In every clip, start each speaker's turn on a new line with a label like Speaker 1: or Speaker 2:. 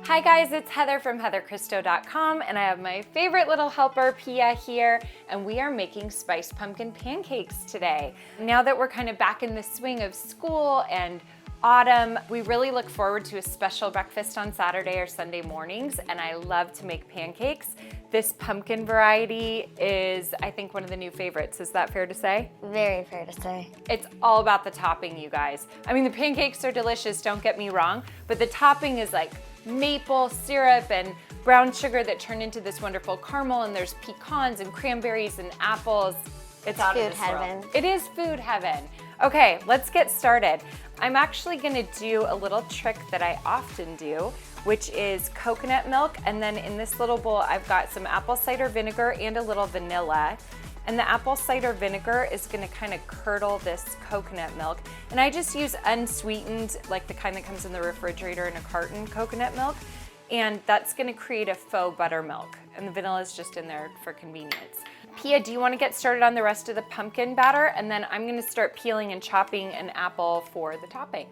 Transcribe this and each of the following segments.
Speaker 1: Hi guys, it's Heather from heatherchristo.com, and I have my favorite little helper, Pia, here, and we are making spiced pumpkin pancakes today. Now that we're kind of back in the swing of school and autumn, we really look forward to a special breakfast on Saturday or Sunday mornings, and I love to make pancakes. This pumpkin variety is, I think, one of the new favorites. Is that fair to say?
Speaker 2: Very fair to say.
Speaker 1: It's all about the topping, you guys. I mean, the pancakes are delicious, don't get me wrong, but the topping is like maple syrup and brown sugar that turn into this wonderful caramel, and there's pecans and cranberries and apples. It's out of this world. It is food heaven. Okay, let's get started. I'm actually gonna do a little trick that I often do, which is coconut milk, and then in this little bowl I've got some apple cider vinegar and a little vanilla. And the apple cider vinegar is gonna kind of curdle this coconut milk. And I just use unsweetened, like the kind that comes in the refrigerator in a carton, coconut milk. And that's gonna create a faux buttermilk. And the vanilla is just in there for convenience. Pia, do you wanna get started on the rest of the pumpkin batter? And then I'm gonna start peeling and chopping an apple for the topping.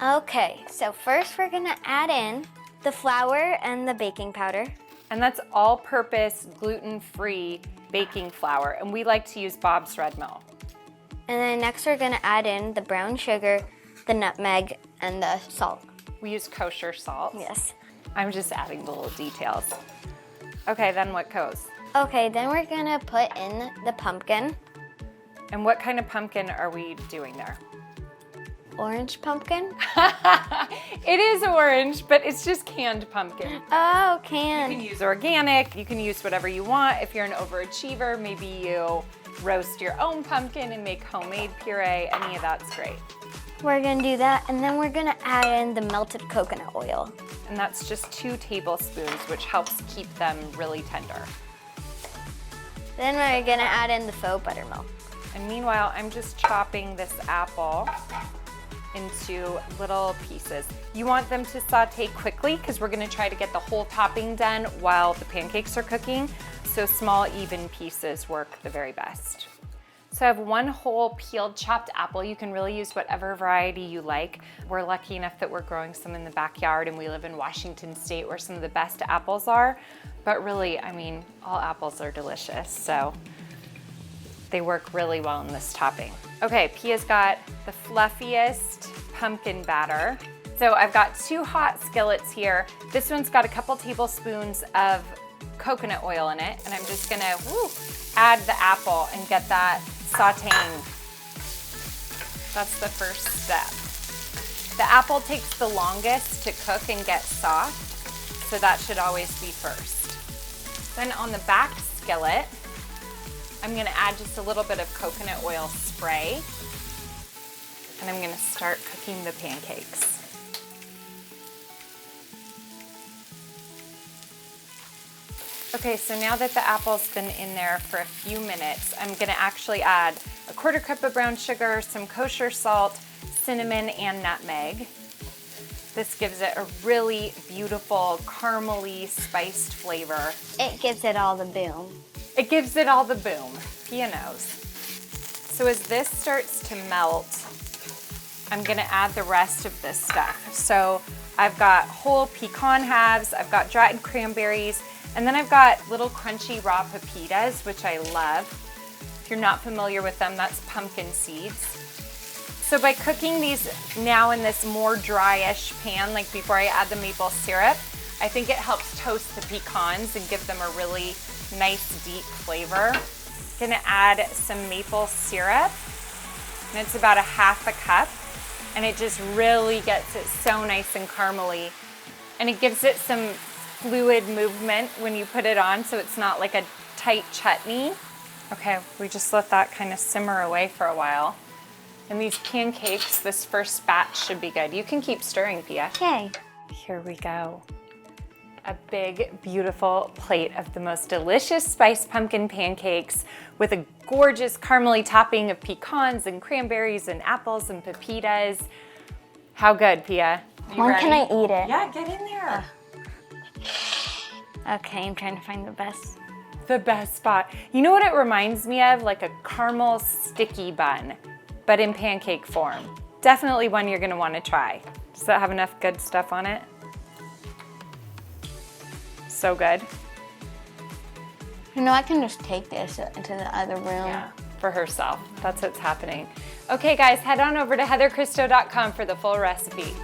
Speaker 2: Okay, so first we're gonna add in the flour and the baking powder.
Speaker 1: And that's all-purpose, gluten-free baking flour, and we like to use Bob's Red Mill.
Speaker 2: And then next we're gonna add in the brown sugar, the nutmeg, and the salt.
Speaker 1: We use kosher salt.
Speaker 2: Yes.
Speaker 1: I'm just adding the little details. Okay, then what goes?
Speaker 2: Okay, then we're gonna put in the pumpkin.
Speaker 1: And what kind of pumpkin are we doing there?
Speaker 2: Orange pumpkin?
Speaker 1: It is orange, but it's just canned pumpkin.
Speaker 2: Oh,
Speaker 1: You
Speaker 2: canned.
Speaker 1: can use organic, you can use whatever you want. If you're an overachiever, maybe you roast your own pumpkin and make homemade puree. Any of that's great.
Speaker 2: We're gonna do that, and then we're gonna add in the melted coconut oil.
Speaker 1: And that's just 2 tablespoons, which helps keep them really tender.
Speaker 2: Then we're gonna add in the faux buttermilk.
Speaker 1: And meanwhile, I'm just chopping this apple into little pieces. You want them to saute quickly because we're gonna try to get the whole topping done while the pancakes are cooking. So small, even pieces work the very best. So I have 1 whole peeled chopped apple. You can really use whatever variety you like. We're lucky enough that we're growing some in the backyard, and we live in Washington State where some of the best apples are. But really, I mean, all apples are delicious, so they work really well in this topping. Okay, Pia's got the fluffiest pumpkin batter. So I've got 2 hot skillets here. This one's got a couple tablespoons of coconut oil in it, and I'm just gonna add the apple and get that sauteing. That's the first step. The apple takes the longest to cook and get soft, so that should always be first. Then on the back skillet, I'm gonna add just a little bit of coconut oil spray, and I'm gonna start cooking the pancakes. Okay, so now that the apple's been in there for a few minutes, I'm gonna actually add a 1/4 cup of brown sugar, some kosher salt, cinnamon, and nutmeg. This gives it a really beautiful, caramely, spiced flavor.
Speaker 2: It gives it all the boom.
Speaker 1: It gives it all the boom. Pia knows. So as this starts to melt, I'm gonna add the rest of this stuff. So I've got whole pecan halves, I've got dried cranberries, and then I've got little crunchy raw pepitas, which I love. If you're not familiar with them, that's pumpkin seeds. So by cooking these now in this more dryish pan, like before I add the maple syrup, I think it helps toast the pecans and give them a really nice deep flavor. Gonna add some maple syrup, and it's about 1/2 cup, and it just really gets it so nice and caramely, and it gives it some fluid movement when you put it on, so it's not like a tight chutney. Okay, we just let that kind of simmer away for a while. And these pancakes, this first batch should be good. You can keep stirring, Pia.
Speaker 2: Okay.
Speaker 1: Here we go. A big, beautiful plate of the most delicious spiced pumpkin pancakes with a gorgeous caramely topping of pecans and cranberries and apples and pepitas. How good, Pia?
Speaker 2: When can I eat it?
Speaker 1: Yeah, get in there.
Speaker 2: Okay, I'm trying to find the best
Speaker 1: spot. You know what it reminds me of? Like a caramel sticky bun, but in pancake form. Definitely one you're gonna wanna try. Does that have enough good stuff on it? So good.
Speaker 2: You know, I can just take this into the other room.
Speaker 1: Yeah, for herself. That's what's happening. Okay, guys, head on over to heatherchristo.com for the full recipe.